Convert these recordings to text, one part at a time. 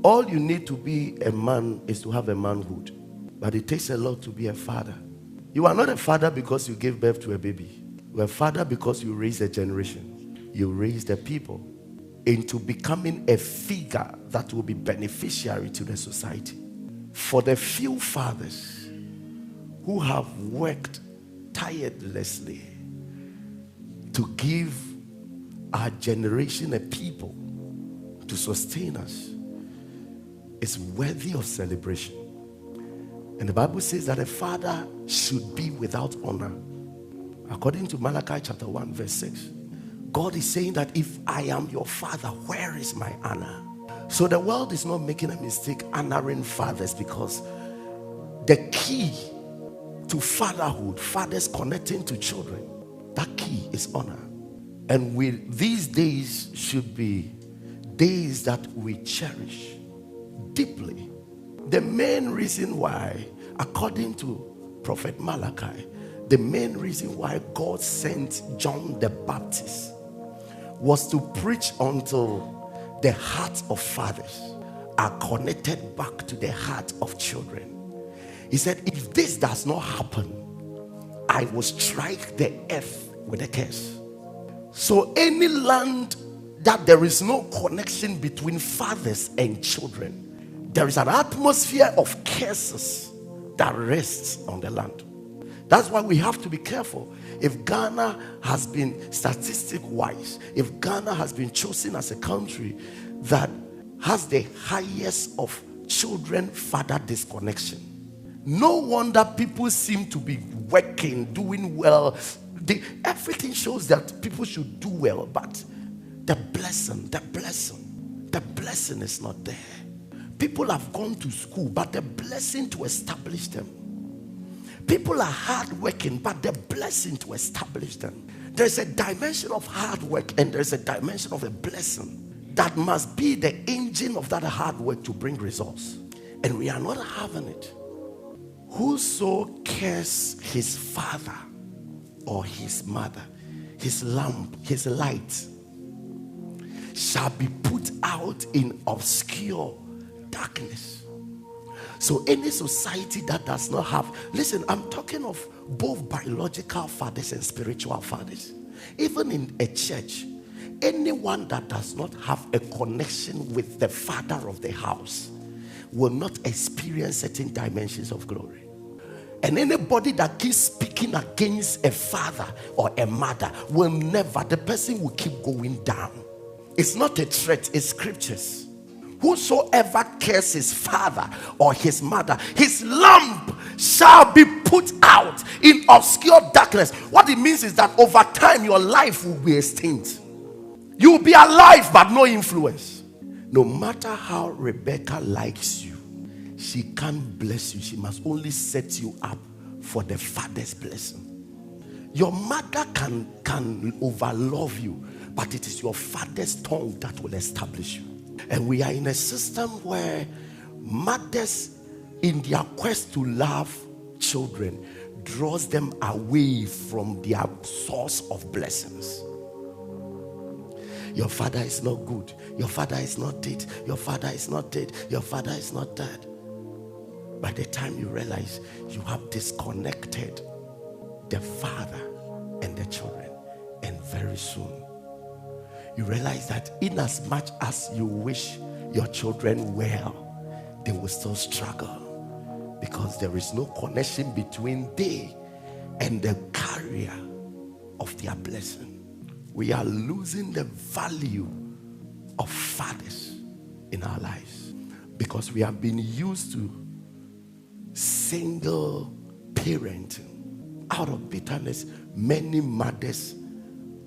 All you need to be a man is to have a manhood. But it takes a lot to be a father. You are not a father because you gave birth to a baby. You are a father because you raised a generation. You raised a people into becoming a figure that will be beneficiary to the society. For the few fathers who have worked tirelessly to give our generation a people to sustain us, is worthy of celebration. And the Bible says that a father should be without honor. According to Malachi chapter 1 verse 6, God is saying that if I am your father, where is my honor? So the world is not making a mistake honoring fathers, because the key to fatherhood, fathers connecting to children, that key is honor. And these days should be days that we cherish deeply. The main reason why, according to Prophet Malachi, the main reason why God sent John the Baptist was to preach until the hearts of fathers are connected back to the heart of children. He said, if this does not happen, I will strike the earth with a curse. So any land that there is no connection between fathers and children, there is an atmosphere of curses that rests on the land. That's why we have to be careful. If Ghana has been, statistic-wise, if Ghana has been chosen as a country that has the highest of children-father disconnection, no wonder people seem to be working, doing well. Everything shows that people should do well, but the blessing is not there. People have gone to school, but the blessing to establish them. People are hardworking, but the blessing to establish them. There's a dimension of hard work and there's a dimension of a blessing that must be the engine of that hard work to bring results. And we are not having it. Whoso cares his father or his mother, his lamp, his light, shall be put out in obscure darkness. So any society that does not have, listen, I'm talking of both biological fathers and spiritual fathers. Even in a church, anyone that does not have a connection with the father of the house will not experience certain dimensions of glory. And anybody that keeps speaking against a father or a mother will never, the person will keep going down. It's not a threat, it's scriptures. Whosoever cares his father or his mother, his lamp shall be put out in obscure darkness. What it means is that over time your life will be extinct. You will be alive but no influence. No matter how Rebecca likes you, she can't bless you. She must only set you up for the father's blessing. Your mother can overlove you, but it is your father's tongue that will establish you. And we are in a system where mothers, in their quest to love children, draws them away from their source of blessings. Your father is not good. Your father is not dead. Your father is not dead. Your father is not dead. By the time you realize you have disconnected the father and the children, and very soon you realize that in as much as you wish your children well, they will still struggle because there is no connection between they and the carrier of their blessing. We are losing the value of fathers in our lives because we have been used to single parenting. Out of bitterness, many mothers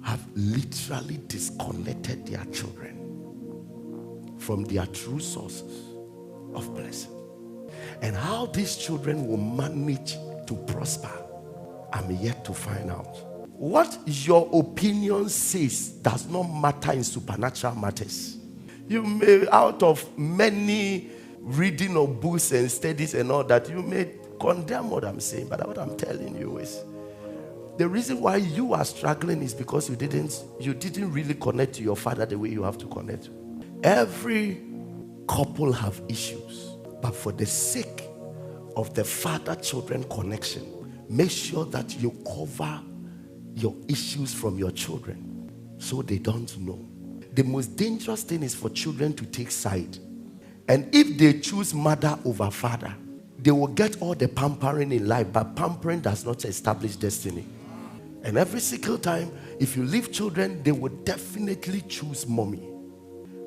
have literally disconnected their children from their true sources of blessing. And how these children will manage to prosper, I'm yet to find out. What your opinion says does not matter in supernatural matters. You may, out of many reading of books and studies and all that, you may condemn what I'm saying, but what I'm telling you is, the reason why you are struggling is because you didn't really connect to your father the way you have to connect. Every couple have issues, but for the sake of the father-children connection, make sure that you cover your issues from your children so they don't know. The most dangerous thing is for children to take side. And if they choose mother over father, they will get all the pampering in life, but pampering does not establish destiny. And every single time, if you leave children, they will definitely choose mommy.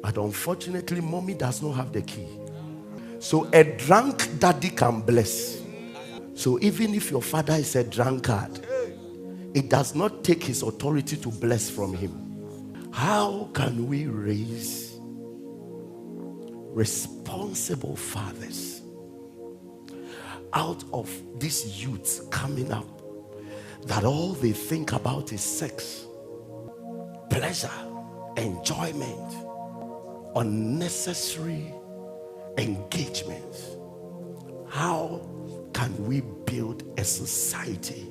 But unfortunately, mommy does not have the key. So a drunk daddy can bless. So even if your father is a drunkard, it does not take his authority to bless from him. How can we raise responsible fathers out of these youths coming up that all they think about is sex, pleasure, enjoyment, unnecessary engagements? How can we build a society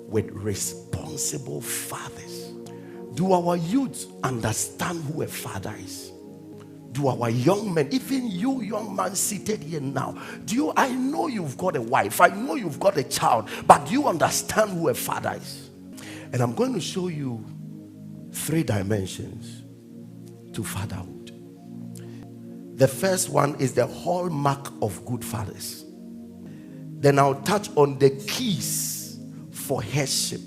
with responsible fathers? Do our youth understand who a father is? Do our young men, even you young man seated here now, I know you've got a wife, I know you've got a child, but do you understand who a father is? And I'm going to show you 3 dimensions to fatherhood. The first one is the hallmark of good fathers. Then I'll touch on the keys for headship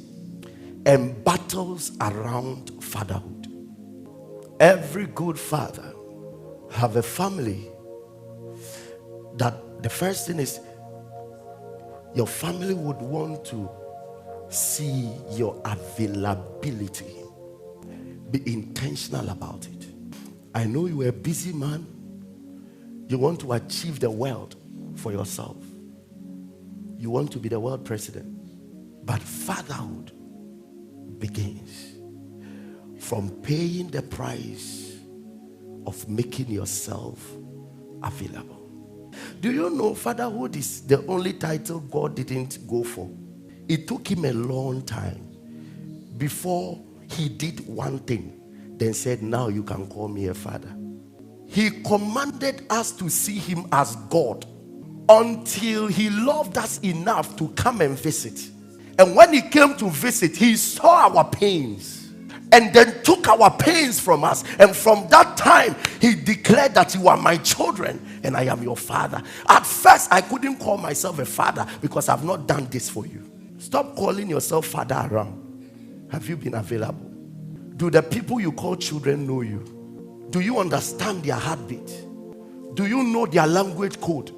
and battles around fatherhood. Every good father have a family that the first thing is your family would want to see your availability. Be intentional about it. I know you are a busy man. You want to achieve the world for yourself. You want to be the world president. But fatherhood begins from paying the price of making yourself available. Do you know fatherhood is the only title God didn't go for? It took him a long time before he did one thing, then said, now you can call me a father. He commanded us to see him as God until he loved us enough to come and visit. And when he came to visit, he saw our pains and then took our pains from us. And from that time, he declared that you are my children and I am your father. At first, I couldn't call myself a father because I've not done this for you. Stop calling yourself father around. Have you been available? Do the people you call children know you? Do you understand their heartbeat? Do you know their language code?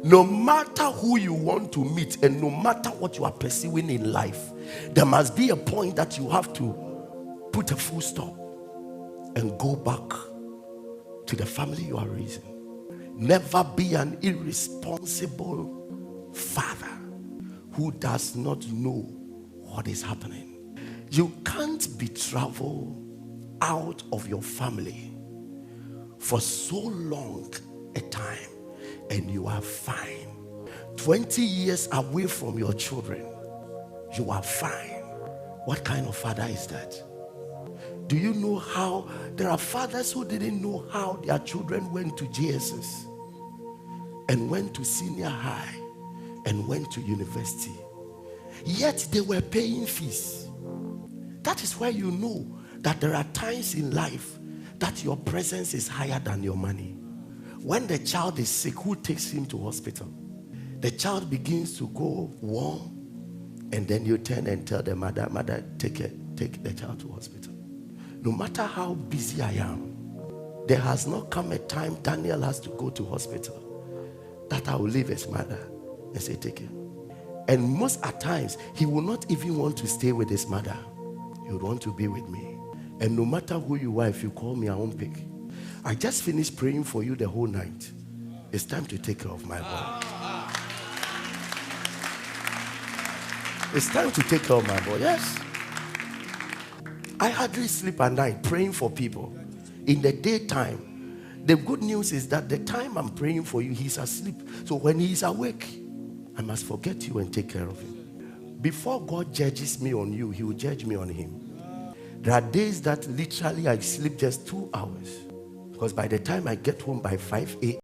No matter who you want to meet and no matter what you are pursuing in life, there must be a point that you have to put a full stop and go back to the family you are raising. Never be an irresponsible father who does not know what is happening. You can't be traveled out of your family for so long a time and you are fine. 20 years away from your children, you are fine. What kind of father is that? Do you know how there are fathers who didn't know how their children went to JSS and went to senior high and went to university, yet they were paying fees? That is why you know that there are times in life that your presence is higher than your money. When the child is sick, who takes him to hospital? The child begins to go warm, and then you turn and tell the mother, take the child to hospital. No matter how busy I am, there has not come a time Daniel has to go to hospital that I will leave his mother and say, take him. And most at times, he will not even want to stay with his mother. He would want to be with me. And no matter who you are, if you call me, I won't pick. I just finished praying for you the whole night. It's time to take care of my boy. It's time to take care of my boy. Yes. I hardly sleep at night praying for people. In the daytime, the good news is that the time I'm praying for you, he's asleep. So when he's awake, I must forget you and take care of him. Before God judges me on you, he will judge me on him. There are days that literally I sleep just 2 hours. Because by the time I get home by 5 a.m.,